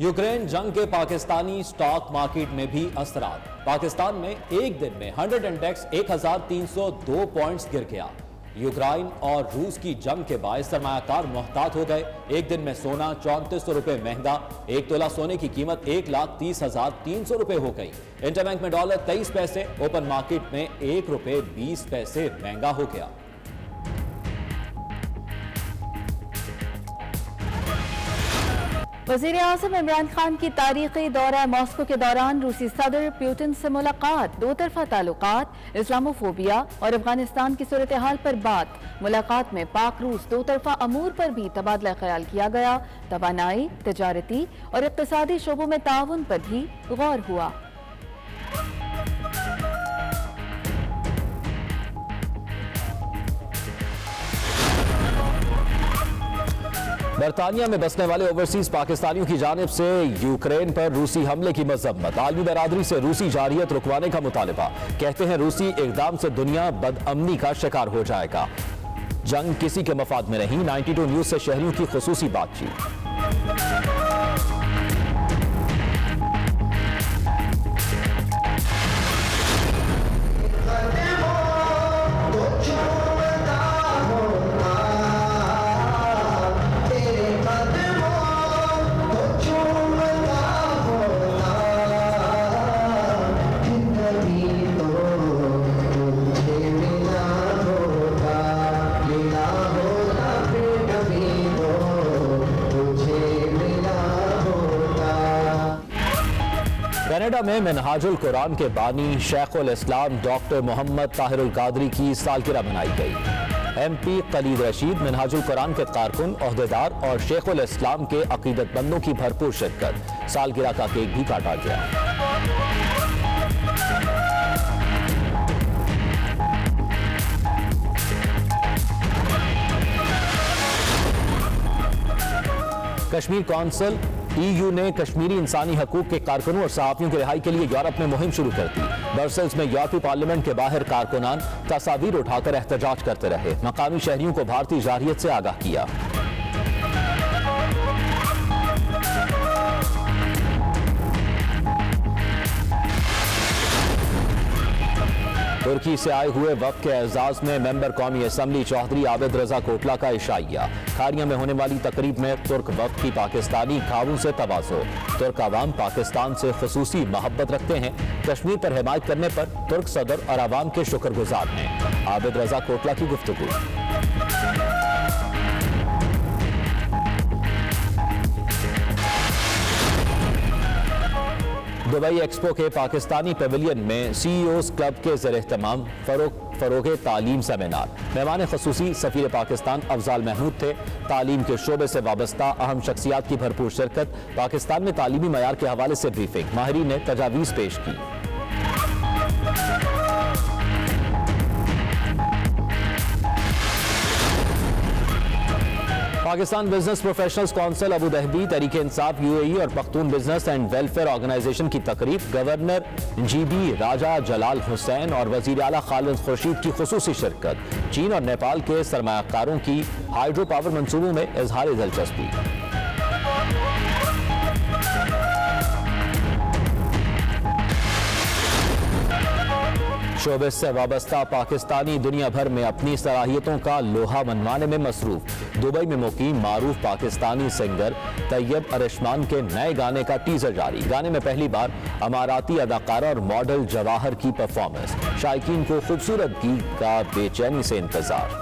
Ukraine जंग के Pakistani stock market में भी असरात। पाकिस्तान में एक दिन में 100 इंडेक्स 1302 पॉइंट्स गिर गया। यूक्रेन और रूस की जंग के बायस सरमायाकार मोहतात हो गए। एक दिन में सोना 3400 रुपए महंगा। एक तोला सोने की कीमत 1,30,300 रुपए हो गई। इंटरबैंक में डॉलर 23 पैसे, ओपन मार्केट में 1 रुपए 20 पैसे महंगा हो गया। वज़ीर आज़म इमरान खान की तारीखी दौरा मॉस्को के दौरान रूसी सदर पुतिन से मुलाकात। दो तरफा ताल्लुकात, इस्लामोफोबिया और अफगानिस्तान की सूरत हाल पर बात। मुलाकात में पाक रूस दो तरफा अमूर पर भी तबादला ख्याल किया गया। तवानाई, तजारती और इक़्तिसादी शोबों में ताउन पर भी गौर हुआ। बरतानिया में बसने वाले ओवरसीज पाकिस्तानियों की जानिब से यूक्रेन पर रूसी हमले की मजम्मत। आलमी बरादरी से रूसी जारियत रुकवाने का मुतालबा। कहते हैं रूसी इकदाम से दुनिया बदअमनी का शिकार हो जाएगा। जंग किसी के मफाद में नहीं। 92 न्यूज से शहरियों की खुसूसी बातचीत। कनाडा में मिनहाजुल कुरान के बानी शेखुल इस्लाम डॉक्टर मोहम्मद ताहिरुल कादरी की सालगिरह मनाई गई। MP खलीद रशीद, मिनहाजुल कुरान के कारकुन, ओहदेदार और शेखुल इस्लाम के अकीदतमंदों की भरपूर शिरकत। सालगिरह का केक भी काटा गया। कश्मीर कौंसिल EU ने कश्मीरी इंसानी हकूक के कारकुनों और सहाफियों की रिहाई के लिए यूरोप में मुहिम शुरू कर दी। ब्रसेल्स में यूरोपीय पार्लियामेंट के बाहर कारकुनान तस्वीर उठाकर एहतजाज करते रहे। मकामी शहरियों को भारतीय जारियत से आगाह किया। तुर्की से आए हुए वक्त के एजाज में मेंबर कौमी असम्बली चौधरी आबिद रजा कोटला का इशाइया। खारिया में होने वाली तकरीब में तुर्क वक्त की पाकिस्तानी खाबों से तवाज़ो। तुर्क आवाम पाकिस्तान से खुसूसी मोहब्बत रखते हैं। कश्मीर पर हिमायत करने पर तुर्क सदर और आवाम के शुक्रगुजार हैं। आबिद रजा कोटला की गुफ्तगू। दुबई एक्सपो के पाकिस्तानी पेविलियन में CEOs क्लब के ज़ेर-ए-एहतमाम फरोगे तालीम सेमिनार। मेहमान ख़ुसूसी सफ़ीर पाकिस्तान अफजाल महमूद थे। तालीम के शोबे से वाबस्ता अहम शख्सियात की भरपूर शिरकत। पाकिस्तान में तालीमी मयार के हवाले से ब्रीफिंग। माहिरीन ने तजावीज़ पेश की। Pakistan business professionals council Abu Dhabi, Tehreek Insaf UAE और Pakhtun business and welfare organization की तकरीब। गवर्नर GB राजा जलाल हुसैन और वजीर आला खालिद खुर्शीद की खुसूसी शिरकत। चीन और नेपाल के सरमायाकारों की हाइड्रो पावर मंसूबों में इजहार दिलचस्पी। शोबे से वाबस्ता पाकिस्तानी दुनिया भर में अपनी सलाहियतों का लोहा मनवाने में मसरूफ। दुबई में मुकीम मारूफ पाकिस्तानी सिंगर तैयब अरिशमान के नए गाने का टीजर जारी। गाने में पहली बार अमाराती अदाकारा और मॉडल जवाहर की परफॉर्मेंस। शायकीन को खूबसूरत गीत का बेचैनी से इंतजार।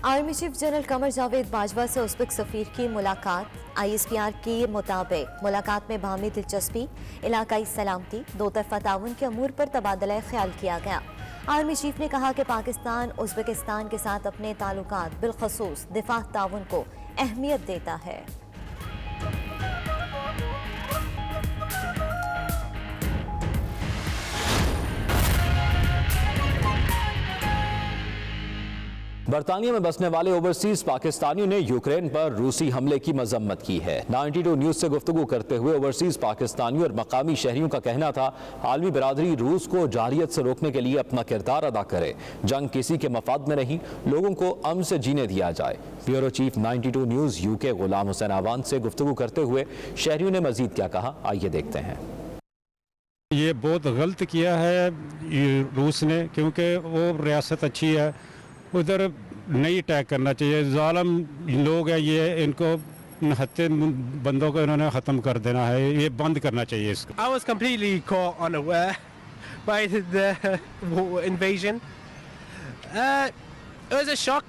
Army chief general Qamar Javed Bajwa से उज़्बेक सफ़ीर की मुलाकात। ISPR के मुताबिक मुलाकात में बाहमी दिलचस्पी, इलाकाई सलामती, दो तरफा ताउन के अमूर पर तबादला ख्याल किया गया। आर्मी चीफ ने कहा कि पाकिस्तान उज़्बेकिस्तान के साथ अपने ताल्लुकात बिलखसूस दिफा ताउन को अहमियत देता है। बरतानिया में बसने वाले ओवरसीज पाकिस्तानियों ने यूक्रेन पर रूसी हमले की मजम्मत की है। 92 न्यूज से गुफ्तगू करते हुए ओवरसीज पाकिस्तानियों और मकामी शहरियों का कहना था, आलमी बरादरी रूस को जारियत से रोकने के लिए अपना किरदार अदा करे। जंग किसी के मफाद में नहीं, लोगों को अमन से जीने दिया जाए। Bureau chief 92 news UK Ghulam Hussain आवान से गुफ्तगू करते हुए शहरियों ने मजीद क्या कहा, आइए देखते हैं। ये बहुत गलत किया है रूस ने, क्योंकि वो रियासत अच्छी है, उधर नहीं अटैक करना चाहिए। जालिम लोग हैं ये, इनको हत्या बंदों को इन्होंने ख़त्म कर देना है, ये बंद करना चाहिए इसको। I was completely caught unaware by the invasion. It was a shock.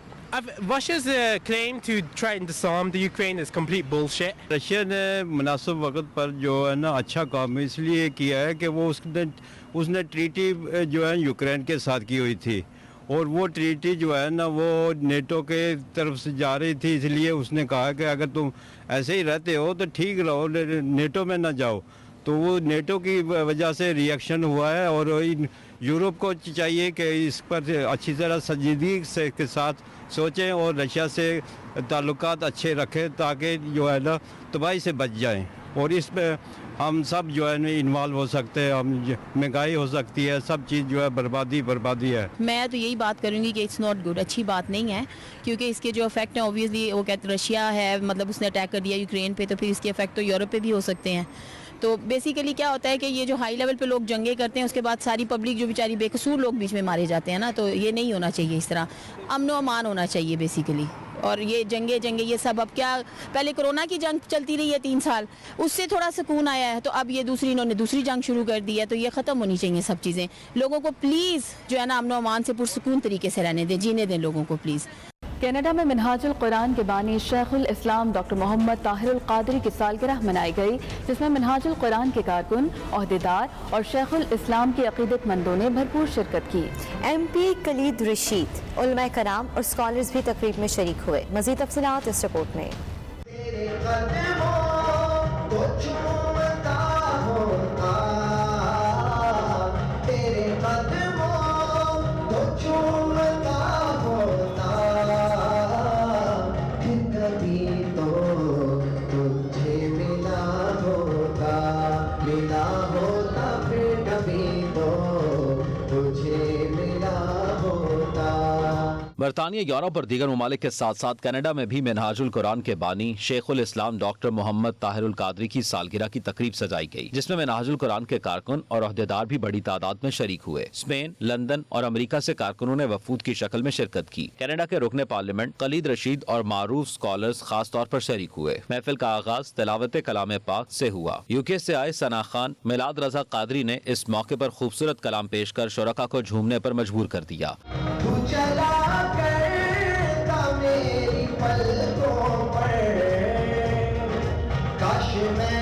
Russia's claim to try and disarm the Ukraine is complete bullshit. Russia ने मुनासिब वक्त पर जो है ना अच्छा काम इसलिए किया है कि वो उसने ट्रीटी जो है यूक्रेन के साथ की हुई थी, और वो ट्रीटी जो है ना वो नेटो के तरफ से जा रही थी, इसलिए उसने कहा कि अगर तुम ऐसे ही रहते हो तो ठीक रहो, नेटो में ना जाओ। तो वो नेटो की वजह से रिएक्शन हुआ है, और यूरोप को चाहिए कि इस पर अच्छी तरह संजीदगी से के साथ सोचें और रशिया से ताल्लुकात अच्छे रखें, ताकि जो है ना तबाही से बच जाएं। और इसमें हम सब जो है ना इन्वॉल्व हो सकते हैं, हम महंगाई हो सकती है, सब चीज़ जो है बर्बादी है। मैं तो यही बात करूंगी कि इट्स नॉट गुड, अच्छी बात नहीं है, क्योंकि इसके जो इफेक्ट हैं ऑब्वियसली वो कहते रशिया है, मतलब उसने अटैक कर दिया यूक्रेन पे, तो फिर इसके इफेक्ट तो यूरोप पे भी हो सकते हैं। तो बेसिकली क्या होता है कि ये जो हाई लेवल पे लोग जंगे करते हैं, उसके बाद सारी पब्लिक जो बेचारी बेकसूर लोग बीच में मारे जाते हैं ना, तो ये नहीं होना चाहिए। इस तरह अमन व अमान होना चाहिए बेसिकली। और ये जंगे ये सब अब क्या, पहले कोरोना की जंग चलती रही है 3 साल, उससे थोड़ा सुकून आया है, तो अब ये इन्होंने दूसरी जंग शुरू कर दी है, तो ये ख़त्म होनी चाहिए सब चीज़ें। लोगों को प्लीज़ जो है ना अमन व अमान से पुरसुकून तरीके से रहने दें, जीने दें लोगों को प्लीज़। कनाडा में मिनहाजुल कुरान के बानी शेखुल इस्लाम डॉक्टर मोहम्मद ताहिरुल कादरी की सालगिरह मनाई गई, जिसमें मिनहाजुल कुरान के कारकुन, ओहदेदार और शेखुल इस्लाम के अकीदतमंदों ने भरपूर शिरकत की। MP कलीद रशीद, उलमा कराम और स्कॉलर्स भी तकरीब में शरीक हुए। मज़ीद तफसीलात इस रिपोर्ट में। बरतानिया, यूरोप और दीगर ममालिक के साथ साथ कनाडा में भी मिनहाजुल कुरान के बानी शेखुल इस्लाम डॉक्टर मोहम्मद ताहिरुल कादरी की सालगिरह की तकरीब सजाई गई, जिसमें मिनहाजुल कुरान के कारकुन और ओहदेदार भी बड़ी तादाद में शरीक हुए। स्पेन, लंदन और अमेरिका से कारकुनों ने वफूद की शक्ल में शिरकत की। कनाडा के रुकने पार्लियामेंट कलीद रशीद और मारूफ स्कॉलर्स खास तौर पर शरीक हुए। महफिल का आगाज तिलावत कलाम पाक से हुआ। यूके से आए सना खान मिलाद रजा कादरी ने इस मौके पर खूबसूरत कलाम पेश कर शुरका को झूमने पर मजबूर कर दिया। काश मैं